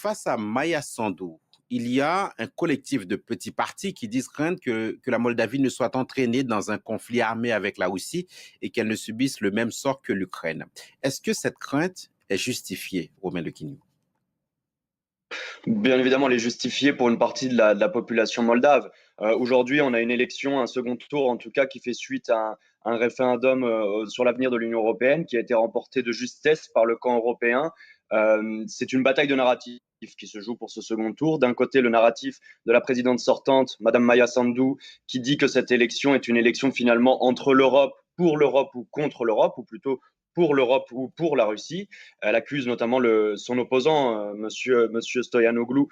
face à Maya Sandu, il y a un collectif de petits partis qui disent craindre que la Moldavie ne soit entraînée dans un conflit armé avec la Russie et qu'elle ne subisse le même sort que l'Ukraine. Est-ce que cette crainte est justifiée, Romain Lequignou? Bien évidemment, elle est justifiée pour une partie de la population moldave. Aujourd'hui, on a une élection, un second tour en tout cas, qui fait suite à un référendum sur l'avenir de l'Union européenne qui a été remporté de justesse par le camp européen. C'est une bataille de narratifs qui se joue pour ce second tour. D'un côté, le narratif de la présidente sortante, Madame Maya Sandu, qui dit que cette élection est une élection finalement entre pour l'Europe ou contre l'Europe, ou plutôt pour l'Europe ou pour la Russie. Elle accuse notamment son opposant, monsieur Stoyanoglu,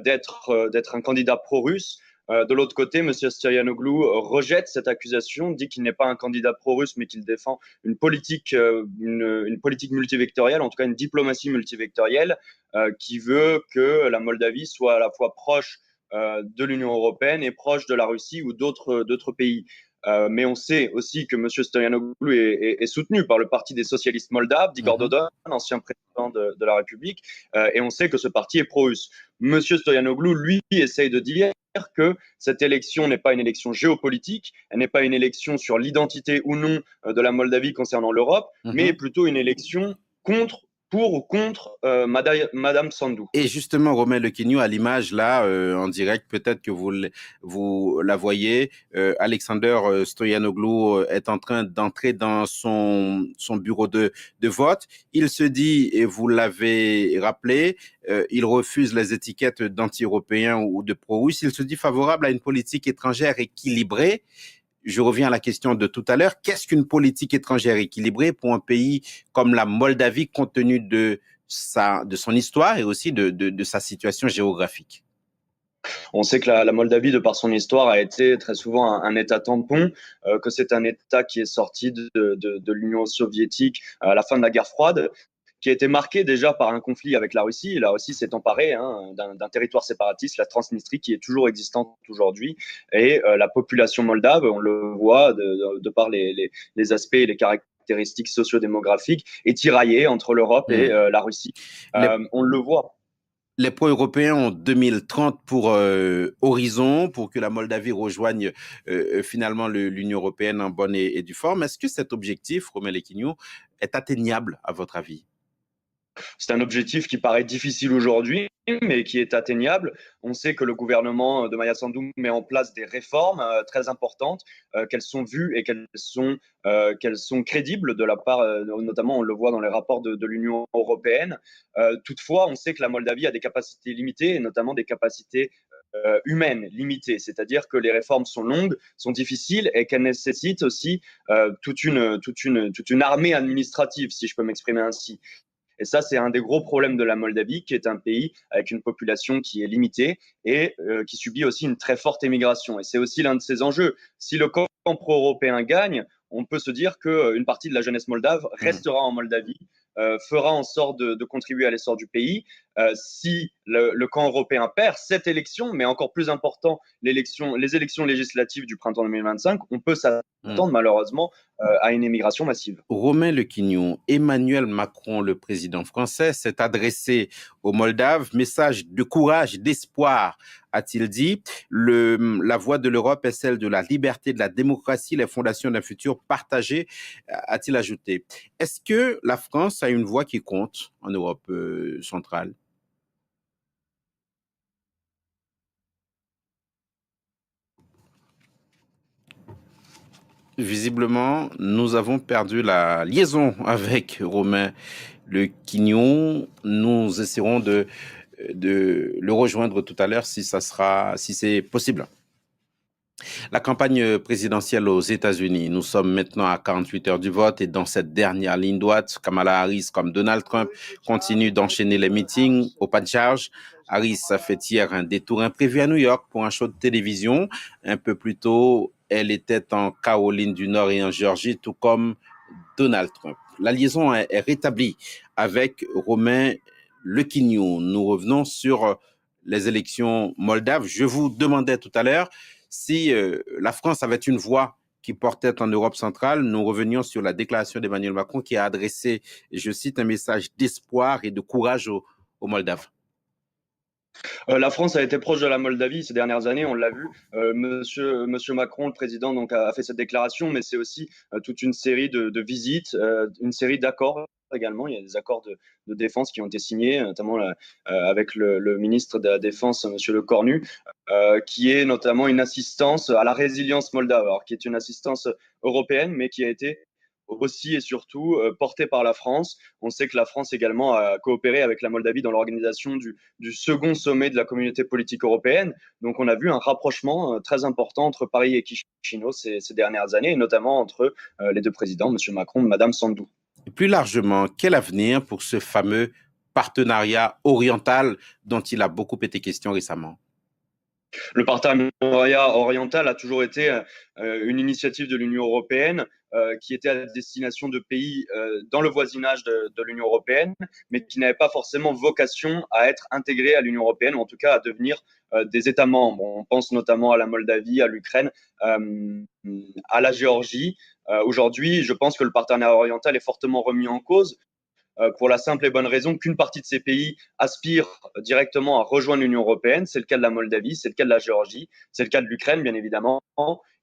d'être un candidat pro-russe. De l'autre côté, M. Stoyanoglu rejette cette accusation, dit qu'il n'est pas un candidat pro-russe, mais qu'il défend une politique multivectorielle, en tout cas une diplomatie multivectorielle, qui veut que la Moldavie soit à la fois proche de l'Union européenne et proche de la Russie ou d'autres pays. Mais on sait aussi que M. Stoyanoglu est soutenu par le Parti des socialistes moldaves, d'Igor Dodon, ancien président de la République, et on sait que ce parti est pro-russe. M. Stoyanoglu, lui, essaye de dire que cette élection n'est pas une élection géopolitique, elle n'est pas une élection sur l'identité ou non de la Moldavie concernant l'Europe, mais plutôt une élection pour ou contre Madame Sandu. Et justement, Romain Lequignou, à l'image là, en direct, peut-être que vous la voyez, Alexander Stoyanoglu est en train d'entrer dans son bureau de vote. Il se dit, et vous l'avez rappelé, il refuse les étiquettes d'anti-européen ou de pro-russe. Il se dit favorable à une politique étrangère équilibrée. Je reviens à la question de tout à l'heure. Qu'est-ce qu'une politique étrangère équilibrée pour un pays comme la Moldavie, compte tenu de son histoire et aussi de sa situation géographique? On sait que la Moldavie, de par son histoire, a été très souvent un État tampon, que c'est un État qui est sorti de l'Union soviétique à la fin de la guerre froide, qui a été marqué déjà par un conflit avec la Russie. La Russie s'est emparée d'un territoire séparatiste, la Transnistrie, qui est toujours existante aujourd'hui. Et la population moldave, on le voit de par les aspects et les caractéristiques sociodémographiques, est tiraillée entre l'Europe et la Russie. Les, On le voit. les pro-européens ont 2030 pour horizon, pour que la Moldavie rejoigne finalement l'Union européenne en bonne et due forme. Est-ce que cet objectif, Romain Lequignou, est atteignable à votre avis? C'est un objectif qui paraît difficile aujourd'hui, mais qui est atteignable. On sait que le gouvernement de Maya Sandu met en place des réformes très importantes, qu'elles sont vues et qu'elles sont crédibles de la part, notamment on le voit dans les rapports de l'Union européenne. Toutefois, on sait que la Moldavie a des capacités limitées, et notamment des capacités humaines limitées, c'est-à-dire que les réformes sont longues, sont difficiles et qu'elles nécessitent aussi toute une armée administrative, si je peux m'exprimer ainsi. Et ça, c'est un des gros problèmes de la Moldavie, qui est un pays avec une population qui est limitée et qui subit aussi une très forte émigration. Et c'est aussi l'un de ses enjeux. Si le camp pro-européen gagne, on peut se dire qu'une partie de la jeunesse moldave restera en Moldavie, fera en sorte de contribuer à l'essor du pays. Si le camp européen perd cette élection, mais encore plus important, les élections législatives du printemps 2025, on peut s'attendre malheureusement à une émigration massive. Romain Lequignon, Emmanuel Macron, le président français, s'est adressé aux Moldaves. Message de courage, d'espoir, a-t-il dit. La voie de l'Europe est celle de la liberté, de la démocratie, les fondations d'un futur partagé, a-t-il ajouté. Est-ce que la France a une voix qui compte en Europe centrale? Visiblement, nous avons perdu la liaison avec Romain Lequignon. Nous essaierons de le rejoindre tout à l'heure si c'est possible. La campagne présidentielle aux États-Unis, nous sommes maintenant à 48 heures du vote et dans cette dernière ligne droite, Kamala Harris comme Donald Trump continue d'enchaîner les meetings au pas de charge. Harris a fait hier un détour imprévu à New York pour un show de télévision. Un peu plus tôt, elle était en Caroline du Nord et en Géorgie, tout comme Donald Trump. La liaison est rétablie avec Romain Lequignon. Nous revenons sur les élections moldaves. Je vous demandais tout à l'heure si la France avait une voix qui portait en Europe centrale. Nous revenions sur la déclaration d'Emmanuel Macron qui a adressé, je cite, un message d'espoir et de courage aux Moldaves. La France a été proche de la Moldavie ces dernières années, on l'a vu. Monsieur Macron, le président, donc, a fait cette déclaration, mais c'est aussi toute une série de visites, une série d'accords également. Il y a des accords de défense qui ont été signés, notamment avec le ministre de la Défense, Monsieur Le Cornu, qui est notamment une assistance à la résilience moldave, alors qui est une assistance européenne, mais qui a été aussi et surtout portée par la France. On sait que la France également a coopéré avec la Moldavie dans l'organisation du second sommet de la communauté politique européenne. Donc on a vu un rapprochement très important entre Paris et Chisinau ces dernières années, et notamment entre les deux présidents, M. Macron et Mme Sandou. Et plus largement, quel avenir pour ce fameux partenariat oriental dont il a beaucoup été question récemment? Le partenariat oriental a toujours été une initiative de l'Union européenne qui était à destination de pays dans le voisinage de l'Union européenne, mais qui n'avait pas forcément vocation à être intégrés à l'Union européenne, ou en tout cas à devenir des États membres. On pense notamment à la Moldavie, à l'Ukraine, à la Géorgie. Aujourd'hui, je pense que le partenariat oriental est fortement remis en cause pour la simple et bonne raison qu'une partie de ces pays aspire directement à rejoindre l'Union européenne. C'est le cas de la Moldavie, c'est le cas de la Géorgie, c'est le cas de l'Ukraine, bien évidemment,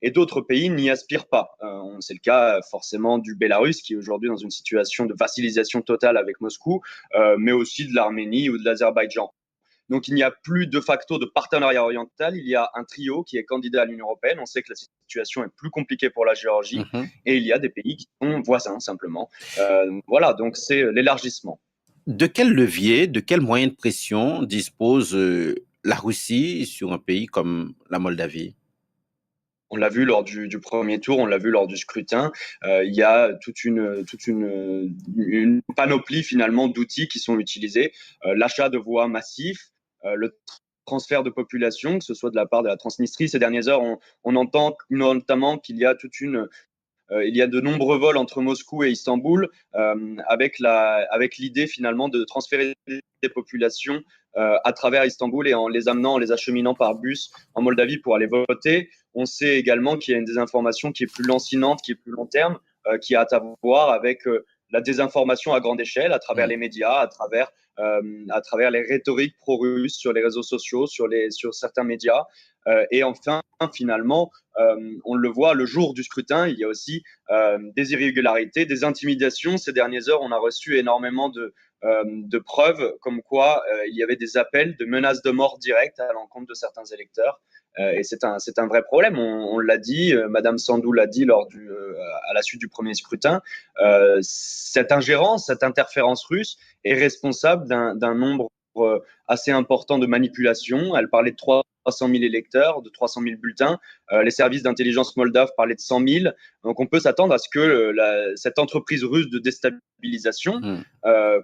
et d'autres pays n'y aspirent pas. C'est le cas forcément du Bélarus, qui est aujourd'hui dans une situation de vassalisation totale avec Moscou, mais aussi de l'Arménie ou de l'Azerbaïdjan. Donc, il n'y a plus de facto de partenariat oriental. Il y a un trio qui est candidat à l'Union européenne. On sait que la situation est plus compliquée pour la Géorgie. Mhm. Et il y a des pays qui sont voisins, simplement. Voilà, donc c'est l'élargissement. De quel levier, de quels moyens de pression dispose la Russie sur un pays comme la Moldavie? On l'a vu lors du premier tour, on l'a vu lors du scrutin. Il y a une panoplie finalement d'outils qui sont utilisés. L'achat de voix massif, le transfert de population, que ce soit de la part de la Transnistrie. Ces dernières heures, on entend notamment qu'il y a il y a de nombreux vols entre Moscou et Istanbul avec l'idée finalement de transférer des populations à travers Istanbul et en les amenant, en les acheminant par bus en Moldavie pour aller voter. On sait également qu'il y a une désinformation qui est plus lancinante, qui est plus long terme, qui a à voir avec la désinformation à grande échelle, à travers les médias, à travers les rhétoriques pro-russes sur les réseaux sociaux, sur certains médias. Et enfin, finalement, on le voit le jour du scrutin, il y a aussi des irrégularités, des intimidations. Ces dernières heures, on a reçu énormément de preuves comme quoi il y avait des appels de menaces de mort directes à l'encontre de certains électeurs. Et c'est un vrai problème. On l'a dit, Madame Sandou l'a dit à la suite du premier scrutin. Cette ingérence, cette interférence russe est responsable d'un nombre assez important de manipulations. Elle parlait de 300 000 électeurs, de 300 000 bulletins. Les services d'intelligence moldaves parlaient de 100 000. Donc on peut s'attendre à ce que cette entreprise russe de déstabilisation Hmm.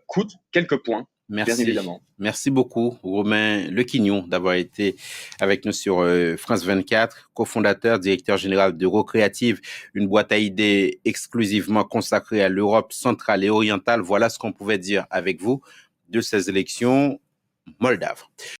coûte quelques points, bien Merci. évidemment. Merci beaucoup, Romain Lequignon, d'avoir été avec nous sur France 24, cofondateur, directeur général d'Eurocreative, une boîte à idées exclusivement consacrée à l'Europe centrale et orientale. Voilà ce qu'on pouvait dire avec vous de ces élections moldaves.